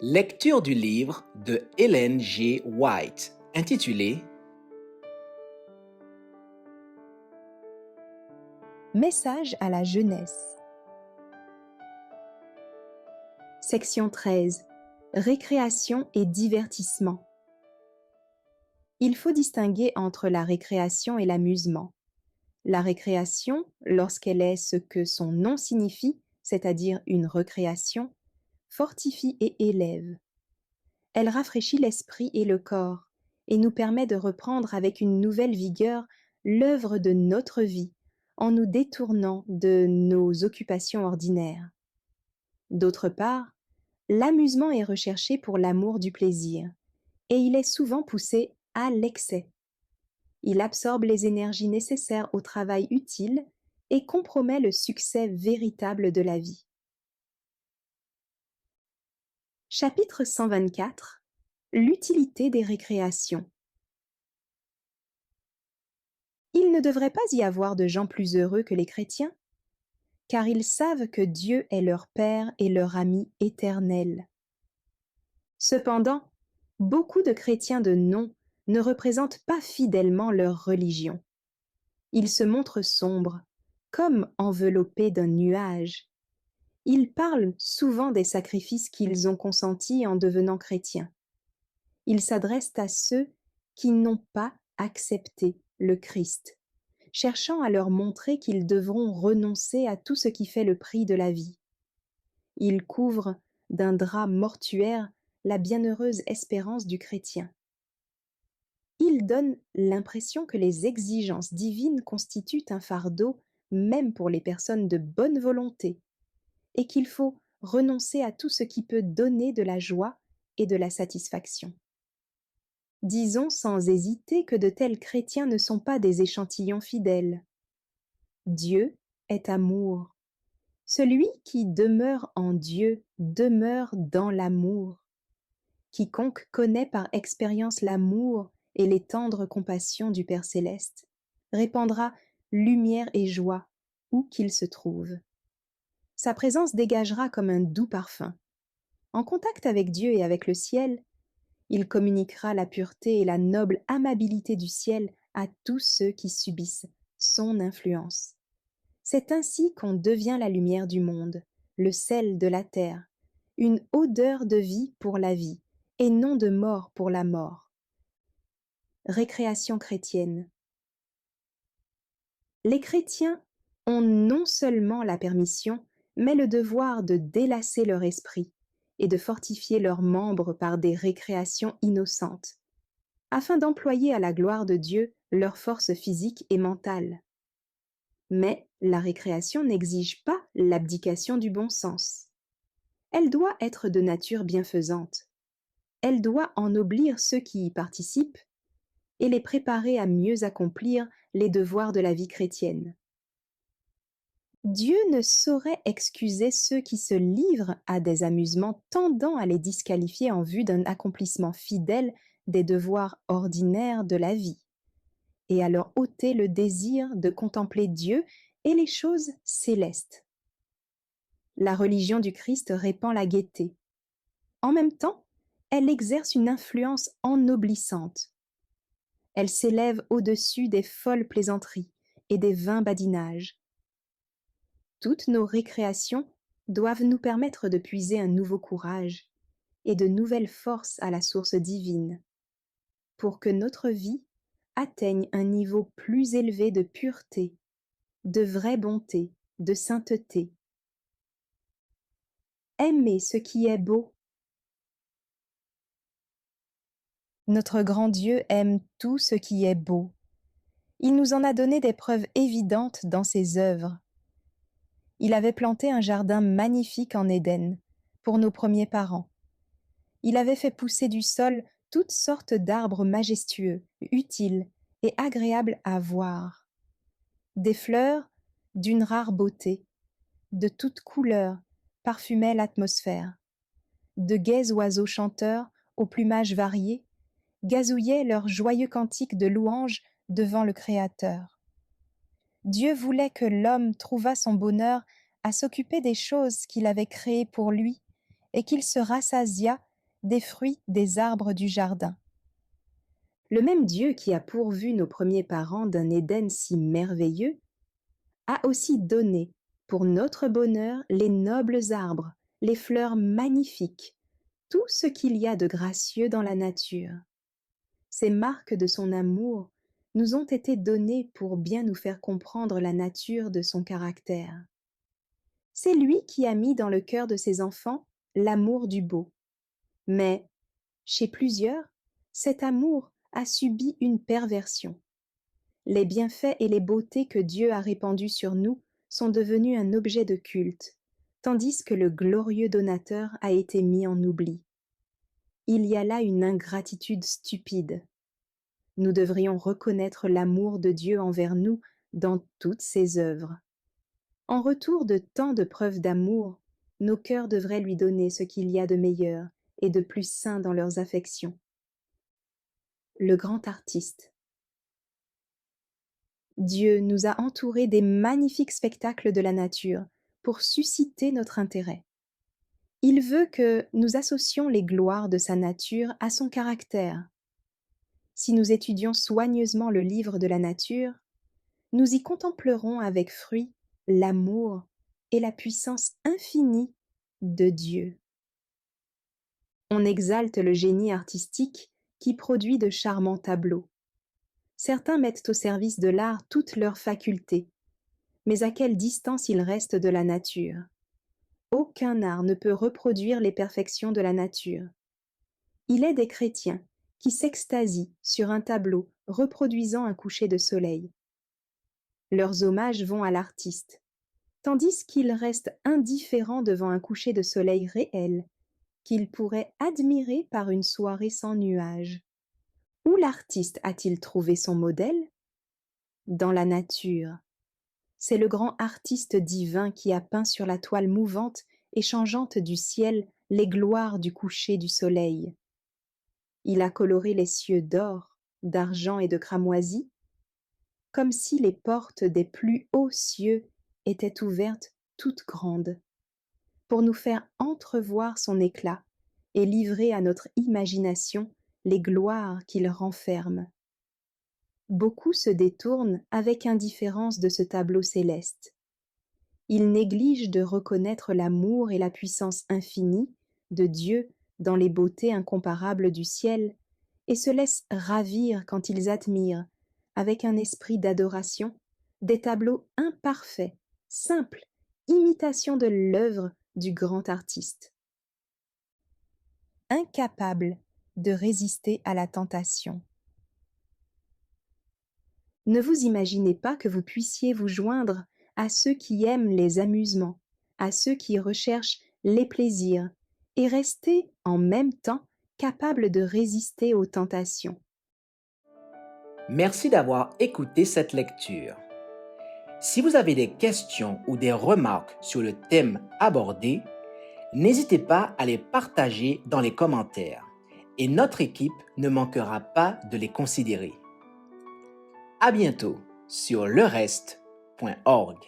Lecture du livre de Ellen G. White, intitulé Message à la jeunesse. Section 13. Récréation et divertissement. Il faut distinguer entre la récréation et l'amusement. La récréation, lorsqu'elle est ce que son nom signifie, c'est-à-dire une recréation, fortifie et élève. Elle rafraîchit l'esprit et le corps, et nous permet de reprendre avec une nouvelle vigueur l'œuvre de notre vie, en nous détournant de nos occupations ordinaires. D'autre part, l'amusement est recherché pour l'amour du plaisir, et il est souvent poussé à l'excès. Il absorbe les énergies nécessaires au travail utile et compromet le succès véritable de la vie. Chapitre 124. L'utilité des récréations. Il ne devrait pas y avoir de gens plus heureux que les chrétiens, car ils savent que Dieu est leur Père et leur ami éternel. Cependant, beaucoup de chrétiens de nom ne représentent pas fidèlement leur religion. Ils se montrent sombres, comme enveloppés d'un nuage. Ils parlent souvent des sacrifices qu'ils ont consentis en devenant chrétiens. Ils s'adressent à ceux qui n'ont pas accepté le Christ, cherchant à leur montrer qu'ils devront renoncer à tout ce qui fait le prix de la vie. Ils couvrent d'un drap mortuaire la bienheureuse espérance du chrétien. Ils donnent l'impression que les exigences divines constituent un fardeau même pour les personnes de bonne volonté, et qu'il faut renoncer à tout ce qui peut donner de la joie et de la satisfaction. Disons sans hésiter que de tels chrétiens ne sont pas des échantillons fidèles. Dieu est amour. Celui qui demeure en Dieu demeure dans l'amour. Quiconque connaît par expérience l'amour et les tendres compassions du Père céleste répandra lumière et joie où qu'il se trouve. Sa présence dégagera comme un doux parfum. En contact avec Dieu et avec le ciel, il communiquera la pureté et la noble amabilité du ciel à tous ceux qui subissent son influence. C'est ainsi qu'on devient la lumière du monde, le sel de la terre, une odeur de vie pour la vie, et non de mort pour la mort. Récréation chrétienne. Les chrétiens ont non seulement la permission, mais le devoir de délasser leur esprit et de fortifier leurs membres par des récréations innocentes, afin d'employer à la gloire de Dieu leurs forces physiques et mentales. Mais la récréation n'exige pas l'abdication du bon sens. Elle doit être de nature bienfaisante. Elle doit ennoblir ceux qui y participent et les préparer à mieux accomplir les devoirs de la vie chrétienne. Dieu ne saurait excuser ceux qui se livrent à des amusements tendant à les disqualifier en vue d'un accomplissement fidèle des devoirs ordinaires de la vie, et à leur ôter le désir de contempler Dieu et les choses célestes. La religion du Christ répand la gaieté. En même temps, elle exerce une influence ennoblissante. Elle s'élève au-dessus des folles plaisanteries et des vains badinages. Toutes nos récréations doivent nous permettre de puiser un nouveau courage et de nouvelles forces à la source divine, pour que notre vie atteigne un niveau plus élevé de pureté, de vraie bonté, de sainteté. Aimer ce qui est beau. Notre grand Dieu aime tout ce qui est beau. Il nous en a donné des preuves évidentes dans ses œuvres. Il avait planté un jardin magnifique en Éden, pour nos premiers parents. Il avait fait pousser du sol toutes sortes d'arbres majestueux, utiles et agréables à voir. Des fleurs d'une rare beauté, de toutes couleurs, parfumaient l'atmosphère. De gais oiseaux chanteurs, au plumage varié, gazouillaient leurs joyeux cantiques de louange devant le Créateur. Dieu voulait que l'homme trouvât son bonheur à s'occuper des choses qu'il avait créées pour lui et qu'il se rassasiât des fruits des arbres du jardin. Le même Dieu qui a pourvu nos premiers parents d'un Éden si merveilleux a aussi donné, pour notre bonheur, les nobles arbres, les fleurs magnifiques, tout ce qu'il y a de gracieux dans la nature. Ces marques de son amour nous ont été données pour bien nous faire comprendre la nature de son caractère. C'est lui qui a mis dans le cœur de ses enfants l'amour du beau. Mais, chez plusieurs, cet amour a subi une perversion. Les bienfaits et les beautés que Dieu a répandus sur nous sont devenus un objet de culte, tandis que le glorieux donateur a été mis en oubli. Il y a là une ingratitude stupide. Nous devrions reconnaître l'amour de Dieu envers nous dans toutes ses œuvres. En retour de tant de preuves d'amour, nos cœurs devraient lui donner ce qu'il y a de meilleur et de plus saint dans leurs affections. Le grand artiste. Dieu nous a entourés des magnifiques spectacles de la nature pour susciter notre intérêt. Il veut que nous associons les gloires de sa nature à son caractère. Si nous étudions soigneusement le livre de la nature, nous y contemplerons avec fruit l'amour et la puissance infinie de Dieu. On exalte le génie artistique qui produit de charmants tableaux. Certains mettent au service de l'art toutes leurs facultés, mais à quelle distance ils restent de la nature? Aucun art ne peut reproduire les perfections de la nature. Il est des chrétiens qui s'extasient sur un tableau reproduisant un coucher de soleil. Leurs hommages vont à l'artiste, tandis qu'ils restent indifférents devant un coucher de soleil réel, qu'ils pourraient admirer par une soirée sans nuages. Où l'artiste a-t-il trouvé son modèle? Dans la nature. C'est le grand artiste divin qui a peint sur la toile mouvante et changeante du ciel les gloires du coucher du soleil. Il a coloré les cieux d'or, d'argent et de cramoisi, comme si les portes des plus hauts cieux étaient ouvertes toutes grandes, pour nous faire entrevoir son éclat et livrer à notre imagination les gloires qu'il renferme. Beaucoup se détournent avec indifférence de ce tableau céleste. Ils négligent de reconnaître l'amour et la puissance infinie de Dieu dans les beautés incomparables du ciel et se laissent ravir quand ils admirent, avec un esprit d'adoration, des tableaux imparfaits, simples, imitation de l'œuvre du grand artiste. Incapable de résister à la tentation. Ne vous imaginez pas que vous puissiez vous joindre à ceux qui aiment les amusements, à ceux qui recherchent les plaisirs, et rester en même temps capable de résister aux tentations. Merci d'avoir écouté cette lecture. Si vous avez des questions ou des remarques sur le thème abordé, n'hésitez pas à les partager dans les commentaires et notre équipe ne manquera pas de les considérer. À bientôt sur lereste.org.